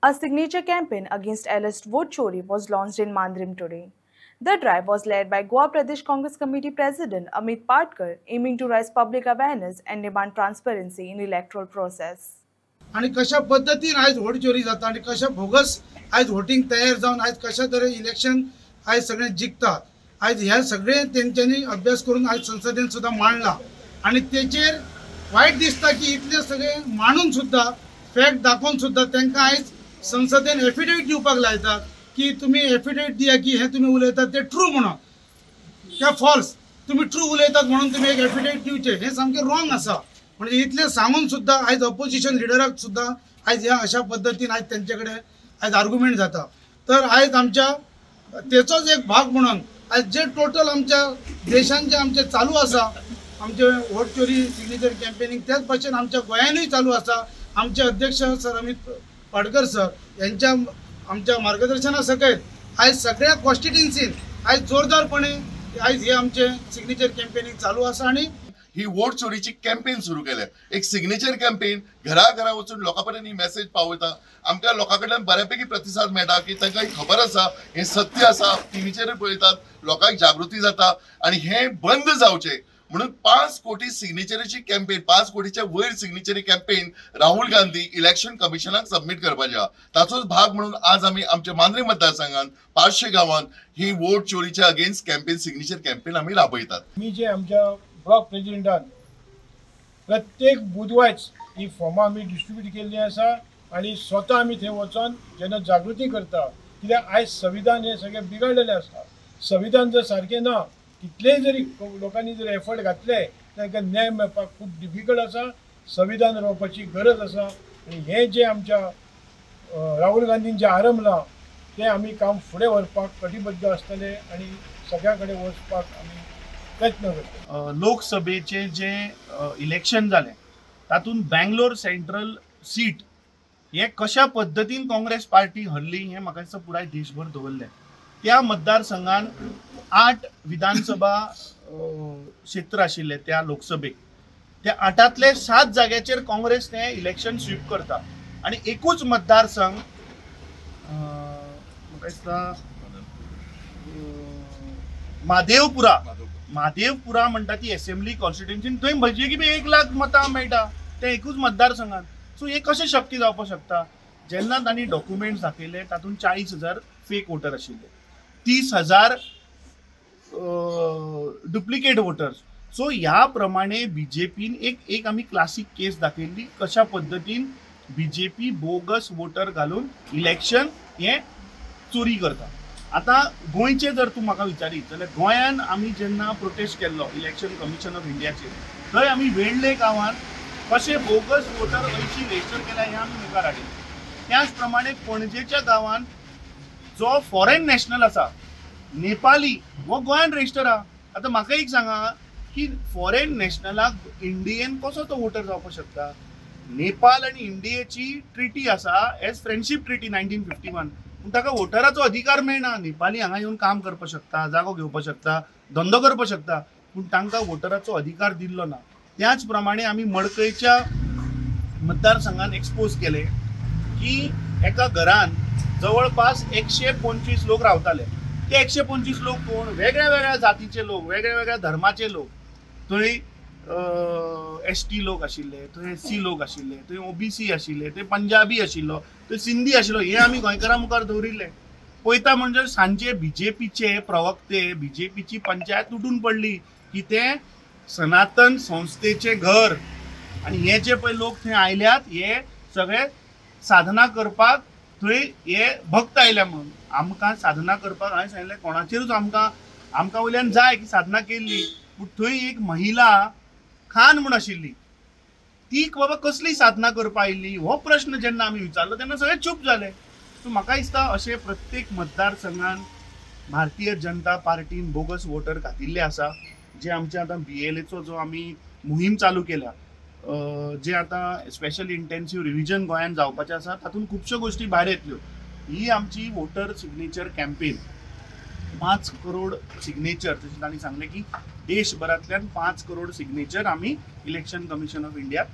A signature campaign against alleged vote chori was launched in Mandrim today. The drive was led by Goa Pradesh Congress Committee President Amit Patkar, aiming to raise public awareness and demand transparency in electoral process. आणि कशा पद्धतीन आज vote चोरी जाता आणि कशा bogus आज voting तयार जाऊन आज कशा तरे इलेक्शन आज सगळे जिंकतात आज ह्या सगळे त्यांच्यानी अभ्यास करून आज संसदेन सुद्धा मांडला आणि त्याचेर वाईट दिसता की इतले सगळे मांडून सुद्धा फॅक्ट दाखवून सुद्धा त्यांना आज संसदेन एफिडेविट दिवपाक लायतात की तुम्ही एफिडेविट दिया की हे तुम्ही उलयतात ते ट्रू म्हणून क्या फॉल्स तुम्ही ट्रू उलयतात म्हणून तुम्ही एक एफिडेविट दिवचे हे सामके रॉंग असा म्हणजे इतले सांगून सुद्धा आज अपोजिशन लिडराक सुद्धा आज ह्या अशा पद्धतीने आज त्यांच्याकडे आज आर्ग्युमेंट जाता तर आज आमच्या त्याचोच एक भाग म्हणून आज जे टोटल आमच्या देशांचे आमचे चालू असा आमचे वोट चोरी सिग्नेचर कॅम्पेनिंग त्याच भाशेन आमच्या गोंयानूय चालू असा आमचे अध्यक्ष सर अमित पाटकर सर यांच्या आमच्या मार्गदर्शना सकयल आज सगळ्या कॉन्स्टिट्युएन्सीन आज जोरदारपणे आज हे आमचे सिग्नेचर कॅम्पेनिंग चालू असा आणि ही वोट चोरीची कॅम्पेन सुरू केले एक सिग्नेचर कॅम्पेन घरा वचून लोकांपर्यंत ही मेसेज पावयता आमकां लोकांकडल्यान बऱ्यापैकी प्रतिसाद मेळटा की तांकां खबर आसा हे सत्य आसा टीव्हीचेर पळयतात लोकांक जागृती जाता आणि हे बंद जावचे म्हणून 5 कोटी सिग्नेचरीची कॅम्पेन 5 कोटीच्या वयर signatory campaign Rahul Gandhi election कमिशनाक सबमिट करपाचे आहा ताचोच भाग म्हणून आज आम्ही आमच्या मांद्रे मतदारसंघात 500 गावांत ही वोट चोरीच्या अगेन्स्ट कॅम्पेन सिग्नेचर कॅम्पेन आम्ही राबयतात। मी जे आमच्या ब्लॉक प्रेसिडेंटान प्रत्येक बुधवारच ही फॉर्मां आमी डिस्ट्रीब्यूट केल्ली आसा आणि स्वता आमी थंय वचून जेन्ना जागृती करता कित्याक आयज संविधान हे सगळें बिगडलेलें आसा संविधान जर सारकें ना कितलेय जरी लोकांनी जर एफर्ट घातले तांकां न्याय मेळपाक खूब डिफिकल्ट आसा संविधान रावपाची गरज आसा आनी हें जें आमच्या राहुल गांधीन जें आरंभलां तें आमी काम फुडें व्हरपाक कटिबद्ध आसतले आनी सगळ्या कडेन वचपाक आमी प्रयत्न करता। लोकसभेचे जे इलेक्शन जालें तातूंत बँगलोर सेंट्रल सीट हे कशा पद्दतीन काँग्रेस पार्टी हरली हें म्हाका दिसता पुराय देशभर दवरलें त्या मतदारसंघान 8 विधानसभा क्षेत्र आशिल्ले त्या लोकसभेक त्या 8तले 7 जाग्याचेर काँग्रेस तें इलेक्शन स्वीप करता आणि एकूच मतदारसंघ म्हाका दिसता महादेवपुरा म्हणटा ती असेंब्ली कॉन्स्टिट्युएन्सी थंय म्हणजे की 1 लाख मतां मेळटा त्या एकूच मतदारसंघात सो हे कशें शक्य जावपाक शकता जेन्ना तांणी डॉक्युमेंट्स दाखयले तातूंत 40,000 फेक वोटर आशिल्ले 30,000 डुप्लिकेट वोटर्स सो ह्या प्रमाणे बीजेपीन एक आमी क्लासीक केस दाखयल्ली कशा पद्दतीन बीजेपी बोगस वोटर घालून इलेक्शन हे चोरी करता। आता गोंयचे जर तूं म्हाका विचारीत जाल्यार गोंयान आमी जेन्ना प्रोटेस्ट केल्लो इलेक्शन कमिशन ऑफ इंडियाचेर थंय आमी वेळ्ळे गांवांत कशे बोगस वोटर अंयशी रजिस्टर केला हें आमी मुखार हाडिल्लें त्याच प्रमाणे पणजेच्या गांवांत जो फॉरेन नॅशनल आसा नेपाली हो गोंयान रजिस्टर आहा। आतां म्हाका एक सांगा की फॉरेन नॅशनलाक इंडियेन कसो तो वोटर जावपाक शकता नेपाल आनी इंडियेची ट्रिटी आसा एज फ्रेंडशीप ट्रिटी 1951 पूण ताका वोटराचो अधिकार मेळना नेपाली हांगा येवन काम करपाक शकता जागो घेवपाक शकता धंदो करपाक शकता पूण तांकां वोटराचो अधिकार दिल्लो ना। त्याच प्रमाणे आमी मडकयच्या मतदारसंघान एक्सपोज केले की एका घरान जवळपास 125 लोक रावताले ते 125 लोक कोण वेगळ्या वेगळ्या जातीचे लोक वेगळ्या वेगळ्या धर्माचे लोक थंय ST लोक आशिल्ले थंय SC लोक आशिल्ले थंय OBC आशिल्ले थंय पंजाबी आशिल्लो थंय सिंधी आशिल्लो हे आमी गोंयकारां मुखार दवरिल्ले पळयता म्हणजे सांजे बीजेपीचे प्रवक्ते बीजेपीची पंचायत तुटून पडली की ते सनातन संस्थेचे घर आणि हे जे पळय लोक थंय आयल्यात हे सगळे साधना करपाक थंय हे भक्त आयल्या म्हणून आमकां साधना करपाक हांवें सांगिल्लें कोणाचेरूच आमकां वयल्यान जाय की साधना केल्ली पूण थंय एक महिला खान म्हूण आशिल्ली ती बाबा कसली साधना करपा आयिल्ली हो प्रश्न जेन्ना आमी विचारलो तेन्ना सगळे चूप जाले। सो म्हाका दिसता अशे प्रत्येक मतदारसंघान भारतीय जनता पार्टीन बोगस वोटर घातिल्ले आसा जे आमचे आतां BLAचो जो आमी मोहीम चालू केल्या जे आता स्पेशल इंटेन्सिव्ह रिव्हिजन गोंयान जावपाचें आसा तातूंत खुबश्यो गोष्टी भायर येतल्यो। ही आमची voter signature campaign 5 crore signature जशें तांणी सांगलें की देशभरांतल्यान 5 करोड सिग्नेचर आमी इलेक्शन कमिशन ऑफ इंडिया